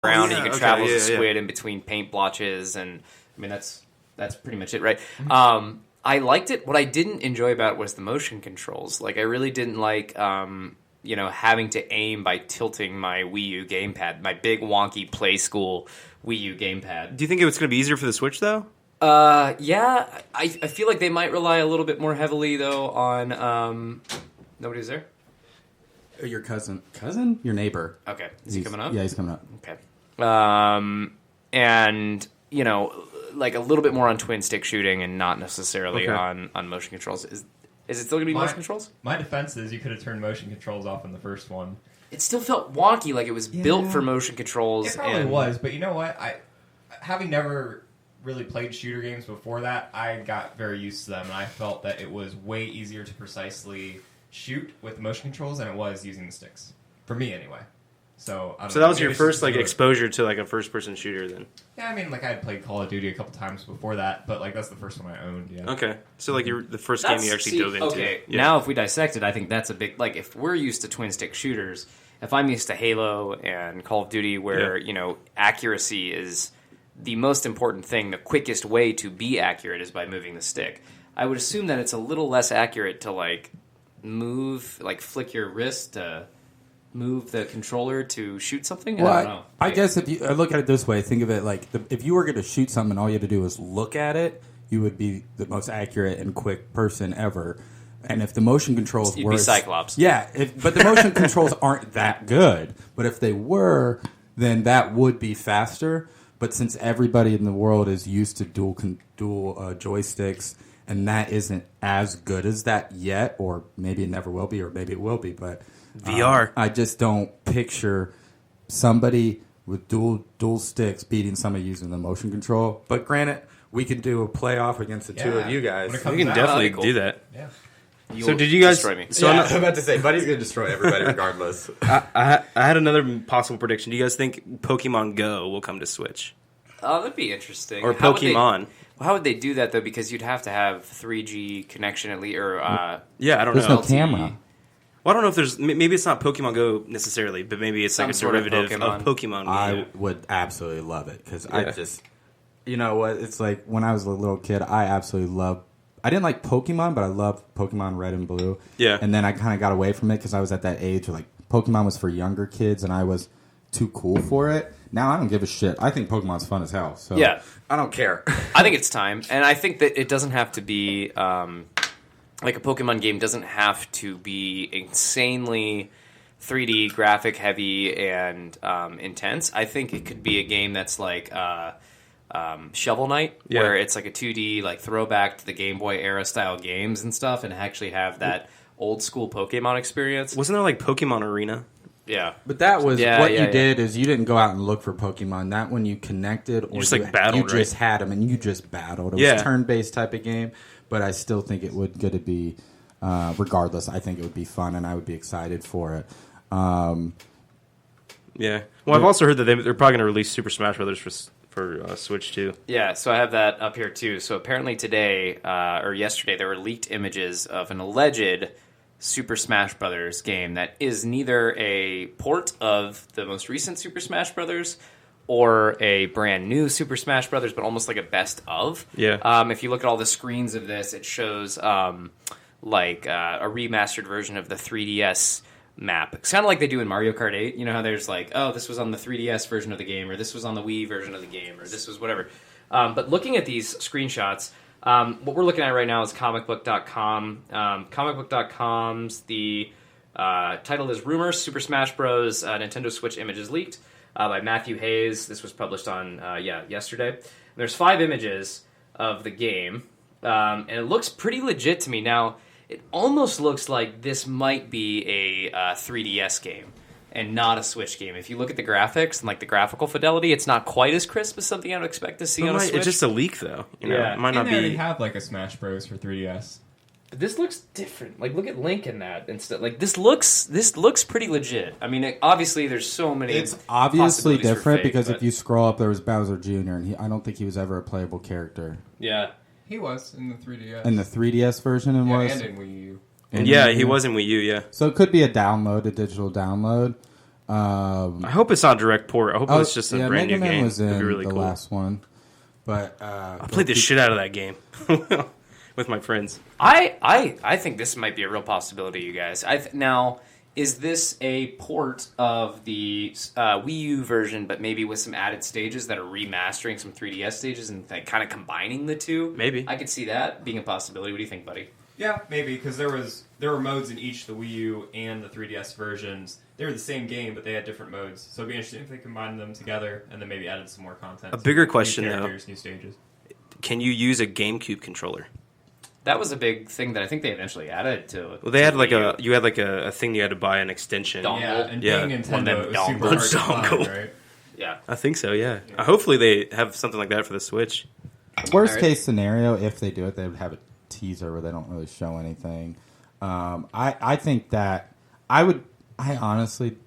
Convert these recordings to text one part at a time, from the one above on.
around, and you can travel as a yeah. squid in between paint blotches, and I mean that's pretty much it, right? I liked it. What I didn't enjoy about it was the motion controls. Like I really didn't like having to aim by tilting my Wii U gamepad, my big wonky Play School Wii U gamepad. Do you think it was going to be easier for the Switch though? Yeah, I feel like they might rely a little bit more heavily though on nobody's there. Your cousin, your neighbor. Okay, is he coming up? Yeah, he's coming up. Okay, and like a little bit more on twin stick shooting and not necessarily on motion controls. Is it still going to be motion controls? My defense is you could have turned motion controls off in the first one. It still felt wonky, like it was built for motion controls. It probably was, but you know what? Having never really played shooter games before that, I got very used to them, and I felt that it was way easier to precisely shoot with motion controls than it was using the sticks. For me, anyway. So that was your first exposure to like a first-person shooter, then? Yeah, I mean, like I had played Call of Duty a couple times before that, but like that's the first one I owned. Yeah. Okay, so like the first game you actually dove into. Okay, yeah. Now if we dissect it, I think that's a big if we're used to twin stick shooters. If I'm used to Halo and Call of Duty, where accuracy is the most important thing, the quickest way to be accurate is by moving the stick. I would assume that it's a little less accurate to move, flick your wrist to move the controller to shoot something. Well, I don't know. I guess if you look at it this way, think of it like if you were going to shoot something, all you had to do was look at it, you would be the most accurate and quick person ever. And if the motion controls You'd were be Cyclops. Yeah, but the motion controls aren't that good. But if they were, then that would be faster. But since everybody in the world is used to dual joysticks, and that isn't as good as that yet, or maybe it never will be, or maybe it will be, but VR. I just don't picture somebody with dual sticks beating somebody using the motion control. But granted, we can do a playoff against the two of you guys. When it comes We can out, definitely cool. do that. Yeah. So did you guys destroy me? So I'm about to say, Buddy's going to destroy everybody regardless. I had another possible prediction. Do you guys think Pokemon Go will come to Switch? Oh, that'd be interesting. Or Pokemon? How would they do that though? Because you'd have to have 3G connection at least, or Yeah, I don't There's know. no camera. Well, I don't know if there's... Maybe it's not Pokemon Go necessarily, but maybe it's like a Some sort of derivative of Pokemon. I would absolutely love it because I just... You know what? It's like when I was a little kid, I absolutely loved... I didn't like Pokemon, but I loved Pokemon Red and Blue. Yeah. And then I kind of got away from it because I was at that age where Pokemon was for younger kids and I was too cool for it. Now I don't give a shit. I think Pokemon's fun as hell. So Yeah. I don't care. I think it's time, and I think that it doesn't have to be like a Pokemon game doesn't have to be insanely 3D graphic heavy and intense. I think it could be a game that's like Shovel Knight, where it's like a 2D throwback to the Game Boy era style games and stuff, and actually have that old school Pokemon experience. Wasn't there Pokemon Arena? Yeah. But that was what you yeah. did is you didn't go out and look for Pokemon. That when you connected or just, battled, you just had them and you just battled. It was a turn-based type of game, but I still think it would get to be, regardless, I think it would be fun and I would be excited for it. Yeah. Well, I've also heard that they're probably going to release Super Smash Brothers for Switch too. Yeah, so I have that up here too. So apparently today, or yesterday, there were leaked images of an alleged Super Smash Brothers game that is neither a port of the most recent Super Smash Brothers or a brand new Super Smash Brothers, but almost like a best of. Yeah. If you look at all the screens of this, it shows a remastered version of the 3DS map. It's kind of like they do in Mario Kart 8. You know how there's this was on the 3DS version of the game, or this was on the Wii version of the game, or this was whatever. But looking at these screenshots, what we're looking at right now is comicbook.com. Comicbook.com's the title is Rumors Super Smash Bros. Nintendo Switch Images Leaked by Matthew Hayes. This was published on yesterday. And there's 5 images of the game, and it looks pretty legit to me. Now, it almost looks like this might be a 3DS game and not a Switch game. If you look at the graphics and the graphical fidelity, it's not quite as crisp as something I would expect to see on a Switch. It's just a leak, though. Yeah. It might not They already be. have a Smash Bros for 3DS. But this looks different. Look at Link in that instead. This looks pretty legit. I mean, obviously there's so many. It's obviously possibilities for different fake, because but- if you scroll up, there was Bowser Jr. and I don't think he was ever a playable character yeah. He was in the 3DS. in the 3DS version. And and in Wii U. And yeah, he was in Wii U, yeah. So it could be a digital download. I hope it's not direct port. I hope it's just a brand Mega new Man game. was in It'd be really the cool. last one, but I played the shit out of that game with my friends. I think this might be a real possibility, you guys. Now, is this a port of the Wii U version, but maybe with some added stages that are remastering some 3DS stages and like, kind of combining the two? Maybe. I could see that being a possibility. What do you think, buddy? Yeah, maybe, because there were modes in each the Wii U and the 3DS versions. They were the same game, but they had different modes. So it'd be interesting if they combined them together and then maybe added some more content. A bigger New question, though. characters, new stages. Can you use a GameCube controller? That was a big thing that I think they eventually added to. Well, they had like Wii U. you had like a thing you had to buy an extension. Dongle. Yeah, and Yeah. being One of them Nintendo, it was super dongles. hard to Dongle. find, right? Yeah. I think so. Yeah. Hopefully they have something like that for the Switch. worst Alright. case scenario, if they do it, they would have a teaser where they don't really show anything. I think that I honestly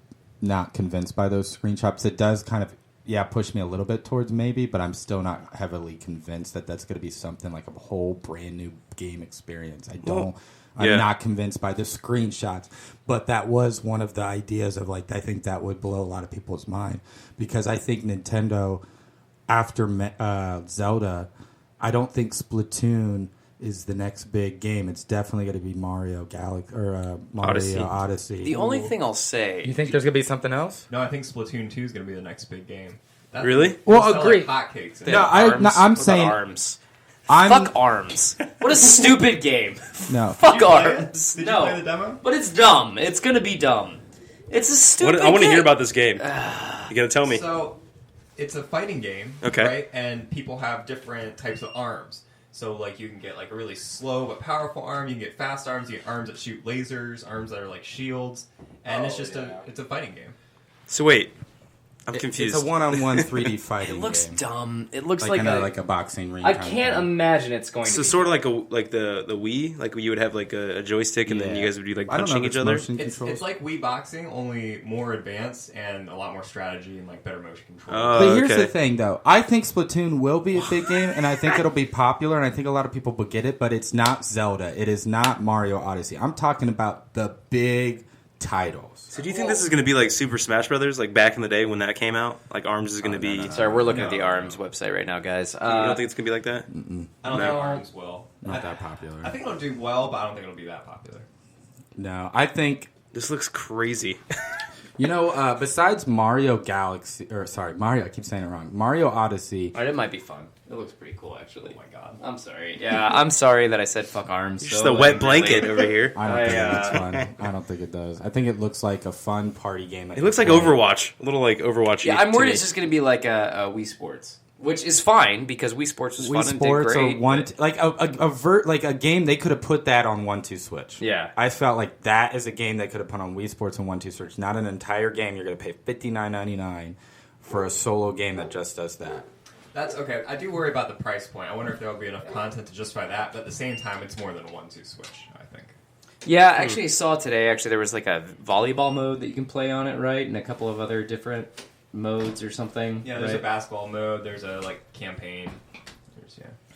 not convinced by those screenshots. It does kind of push me a little bit towards maybe, but I'm still not heavily convinced that that's going to be something like a whole brand new game experience. I'm not convinced by the screenshots, but that was one of the ideas of like I think that would blow a lot of people's mind because I think Nintendo after Zelda, I don't think Splatoon is the next big game. It's definitely going to be Mario Galaxy or Mario Odyssey. The only thing I'll say, You think there's going to be something else? No, I think Splatoon 2 is going to be the next big game. That, Really? Well, they sell agree. Like hotcakes. they No, have I'm What about saying- Arms. I'm Fuck Arms. What a stupid game. no. Fuck you play it? Arms. Did you no, play the demo? but it's dumb. It's gonna be dumb. It's a stupid. I want to game. hear about this game. You gotta tell me. So, it's a fighting game, Okay. right? And people have different types of arms. So, like, you can get, like, a really slow but powerful arm. You can get fast arms. You get arms that shoot lasers, arms that are, like, shields. And it's just it's a fighting game. So wait, I'm confused. It's a one-on-one 3D fighting It looks game. dumb. It looks Like, like a boxing ring. I kind of can't thing. imagine it's going So to be. sort of like the Wii, like you would have like a joystick, and then Yeah. you guys would be like I don't know punching if each it's other. motion It's controls. like Wii Boxing, only more advanced and a lot more strategy and, like, better motion control. But here's okay. the thing, though. I think Splatoon will be a big game, and I think it'll be popular, and I think a lot of people will get it, but it's not Zelda. It is not Mario Odyssey. I'm talking about the big titles. So do you think this is going to be like Super Smash Brothers, like back in the day when that came out? Like Arms is going to be. Sorry, we're looking at the Arms website right now, guys. You don't think it's going to be like that? I don't No. think ARMS will. Not that popular. I think it'll do well, but I don't think it'll be that popular. No, I think, This looks crazy. besides Mario Mario, I keep saying it wrong. Mario Odyssey. Alright, it might be fun. It looks pretty cool, actually. Oh my god. I'm sorry. Yeah, I'm sorry that I said fuck Arms. Just so, a wet like, blanket really- over here. I don't think I, it's fun. I don't think it does. I think it looks like a fun party game. It looks like Overwatch, a little like Overwatch. Yeah, I'm worried it's just going to be like a Wii Sports, which is fine because Wii Sports was Wii fun and Sports did great. or one but- like a game they could have put that on 1-2 Switch. Yeah. I felt like that is a game they could have put on Wii Sports and 1-2 Switch. Not an entire game. You're going to pay $59.99 for a solo game that just does that. That's okay. I do worry about the price point. I wonder if there will be enough content to justify that, but at the same time, it's more than a 1-2 Switch, I think. Yeah, actually, I saw today. Actually, there was like a volleyball mode that you can play on it, right, and a couple of other different modes or something. Yeah, there's right? a basketball mode, there's a, like, campaign.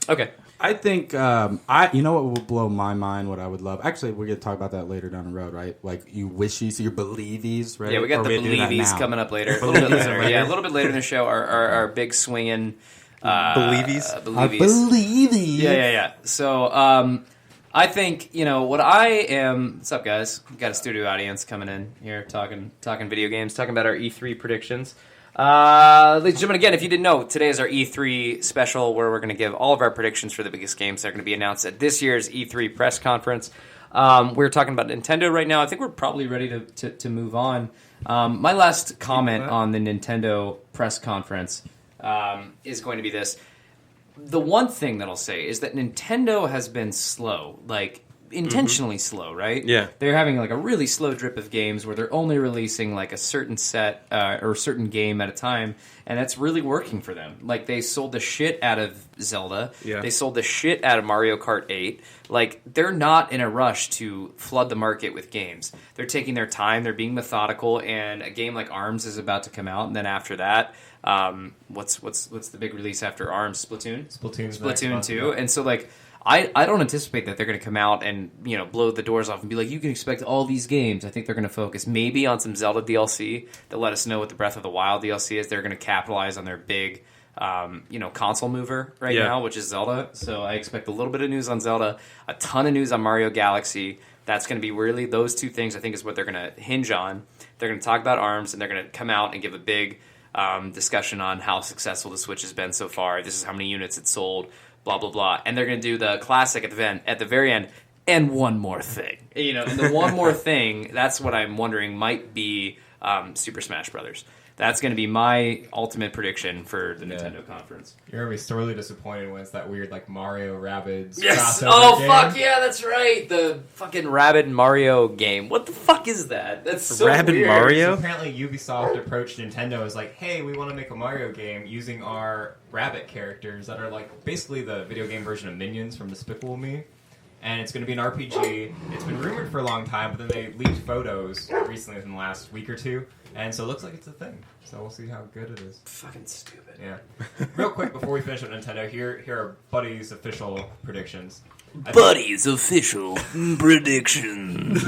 Okay. I think you know what would blow my mind, what I would love. Actually, we're going to talk about that later down the road, right? Like you wishies, your believies, right? Yeah, we got Or the we do that Believies now? coming up later. A little bit later. Yeah, a little bit later in the show. Our big swinging Believies? I Believies. believies. Yeah. So, I think what I am. What's up, guys? We've got a studio audience coming in here, talking video games, talking about our E3 predictions. Ladies and gentlemen, again, if you didn't know, today is our E3 special where we're going to give all of our predictions for the biggest games that are going to be announced at this year's E3 press conference. We're talking about Nintendo right now. I think we're probably ready to move on. My last comment on the Nintendo press conference is going to be this. The one thing that I'll say is that Nintendo has been slow, like intentionally slow, right? Yeah. They're having like a really slow drip of games where they're only releasing like a certain set or a certain game at a time, and that's really working for them. Like they sold the shit out of Zelda. Yeah. They sold the shit out of Mario Kart 8. Like they're not in a rush to flood the market with games. They're taking their time, they're being methodical, and a game like ARMS is about to come out, and then after that, what's the big release after ARMS? Splatoon? Splatoon's next Splatoon month, 2. yeah. And so like I don't anticipate that they're going to come out and blow the doors off and be like, you can expect all these games. I think they're going to focus maybe on some Zelda DLC that let us know what the Breath of the Wild DLC is. They're going to capitalize on their big console mover right now, which is Zelda. So I expect a little bit of news on Zelda, a ton of news on Mario Galaxy. That's going to be really those two things, I think, is what they're going to hinge on. They're going to talk about ARMS, and they're going to come out and give a big discussion on how successful the Switch has been so far. This is how many units it's sold, blah, blah, blah. And they're going to do the classic at the very end, and one more thing. And the one more thing, that's what I'm wondering might be Super Smash Brothers. That's going to be my ultimate prediction for the Nintendo conference. You're going to be sorely disappointed when it's that weird, Mario Rabbids Yes! crossover Oh, game. fuck yeah, that's right! The fucking Rabbids Mario game. What the fuck is that? That's so Rabbids weird. Mario? So apparently Ubisoft approached Nintendo as hey, we want to make a Mario game using our Rabbit characters that are basically the video game version of Minions from Despicable Me. And it's going to be an RPG. It's been rumored for a long time, but then they leaked photos recently within the last week or two. And so it looks like it's a thing. So we'll see how good it is. Fucking stupid. Yeah. Real quick, before we finish with Nintendo, here are Buddy's official predictions. Buddy's official predictions.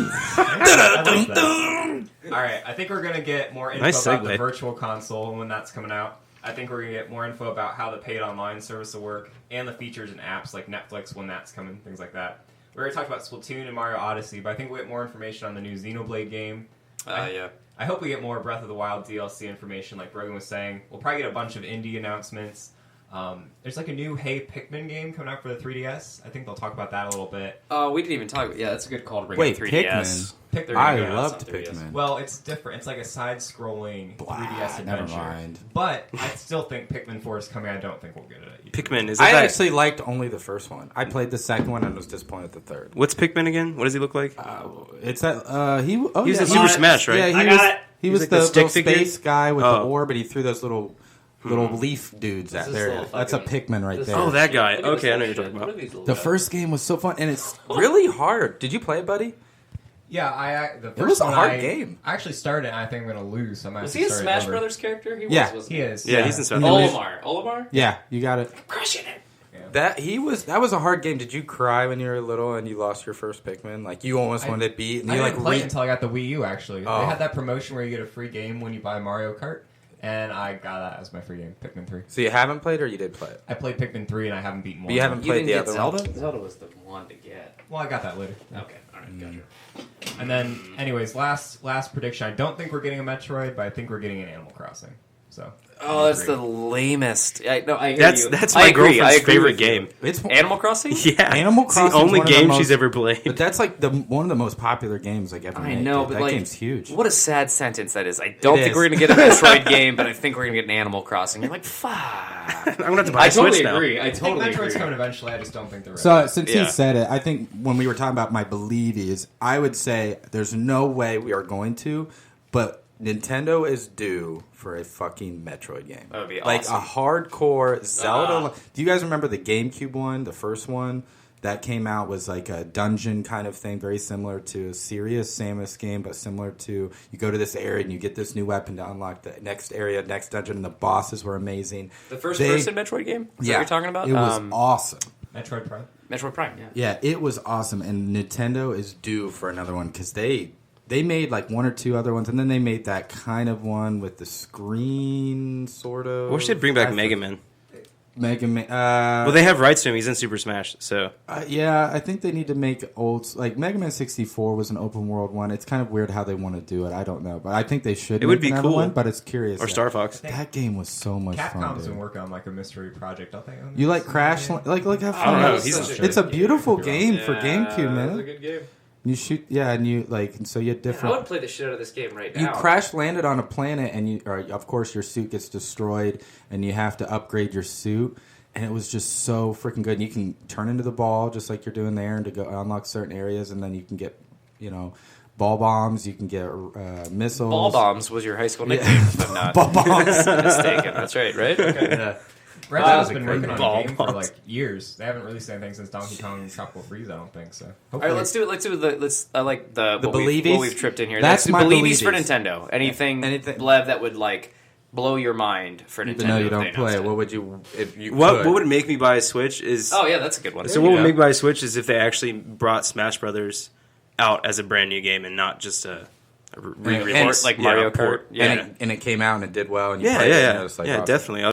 Alright, I think we're going to get more info Nice about the segue. Virtual Console and when that's coming out. I think we're going to get more info about how the paid online service will work and the features and apps like Netflix when that's coming, things like that. We already talked about Splatoon and Mario Odyssey, but I think we'll get more information on the new Xenoblade game. Yeah. I hope we get more Breath of the Wild DLC information, like Brogan was saying. We'll probably get a bunch of indie announcements. There's a new Hey Pikmin game coming out for the 3DS. I think they'll talk about that a little bit. We didn't even talk. Yeah, that's a good call to bring Wait, up 3DS. Pikmin? They're gonna I go out loved on 3DS. Pikmin. Well, it's different. It's like a side-scrolling Blah, 3DS never adventure. mind. But I still think Pikmin 4 is coming. I don't think we'll get it. Pikmin, is I that actually liked only the first one. I played the second one and was disappointed with the third. What's Pikmin again? What does he look like? It's that He was yeah, in he Super was- Smash, right? Yeah, he I was. got it. He He's was like the the stick little figure? space guy with the Oh. orb, but he threw those little leaf dudes This at is there. little That's a fucking- Pikmin right this- there. Oh, that guy. Look at this Okay, I know little what you're talking shit. about. Look at these little The guys. first game was so fun, and it's really hard. Did you play it, buddy? Yeah, the first was a one hard game. I actually started it, and I think I'm going to lose. So I might Was have he to a start Smash it over. Brothers character? He Yeah. wasn't He is. Yeah, he's in Smash. Olimar. Yeah, you got it. Crushing it. That was a hard game. Did you cry when you were little and you lost your first Pikmin? Like you almost wanted to beat, and I you didn't like play it until I got the Wii U, actually. Oh. They had that promotion where you get a free game when you buy Mario Kart, and I got that as my free game, Pikmin 3. So you haven't played, or you did play it? I played Pikmin 3, and I haven't beaten 1. But you haven't You played didn't the get other Zelda? one. Zelda was the one to get. Well, I got that later. Okay, alright, gotcha. And then, anyways, last prediction. I don't think we're getting a Metroid, but I think we're getting an Animal Crossing. So. Oh, I that's agree. the lamest. I hear That's you. that's I my agree, I girlfriend's agree favorite with you. game. It's Animal Crossing? Yeah, Animal it's the Crossing's only one of the game most- she's ever played. But that's like one of the most popular games like ever I made. know, dude. but that like, game's huge. What a sad sentence that is. I don't It think is. we're going to get a Metroid game, but I think we're going to get an Animal Crossing. You're like, fuck. I'm gonna have to buy I a Switch totally now. agree. I I think totally Metroid's agree. coming eventually. I just don't think they're ready. So since Yeah. he said it, I think when we were talking about my believies, I would say there's no way we are going to, but Nintendo is due for a fucking Metroid game. That would be like awesome. a hardcore Zelda. Do you guys remember the GameCube one, the first one? That came out was like a dungeon kind of thing, very similar to a serious Samus game, but similar to you go to this area and you get this new weapon to unlock the next area, next dungeon, and the bosses were amazing. The first-person Metroid game? Is that what you're talking about? It was awesome. Metroid Prime. Metroid Prime, yeah. Yeah, it was awesome, and Nintendo is due for another one because they made like one or two other ones, and then they made that kind of one with the screen, sort of. I wish they'd bring back Mega Man. Mega Man. Well, they have rights to him. He's in Super Smash, so Yeah, I think they need to make like Mega Man 64 was an open world one. It's kind of weird how they want to do it. I don't know, but I think they should. It would make be another cool. one, but it's curious. or Star Fox. That game was so much fun. Capcom's Dude. been working on like a mystery project, don't they? own You this? like Crash? Like have fun. I don't know. That's He's such a- It's a beautiful Could be wrong. game for GameCube, man. It's a good game. You shoot, yeah, and you like, and so you had I different. would play the shit out of this game right You now. crash landed on a planet, and of course, your suit gets destroyed, and you have to upgrade your suit. And it was just so freaking good. And you can turn into the ball just like you're doing there, and to go unlock certain areas, and then you can get, ball bombs. You can get missiles. Ball Bombs was your high school nickname, Yeah. if I'm not Ball bombs. mistaken. That's right, right? Okay. Red Wow, Zell's that's been a great working on ball a game for box. like years. They haven't released anything since Donkey Kong Tropical Freeze, I don't think so. All right, let's do it. I like the The what believies? we've tripped in here. That's Let's do my believies for believies. Nintendo. Anything, Anything. Blev, that would like blow your mind for Nintendo? Even though you if they don't play announced it, what would you if you What could? would make me buy a Switch is Oh yeah, that's a good one. so you what would go. make me buy a Switch is if they actually brought Smash Brothers out as a brand new game and not just a And- re-release, like Mario Kart. Yeah, and it came out and it did well. And you yeah, played it, yeah, and it yeah, was like, yeah, awesome. definitely.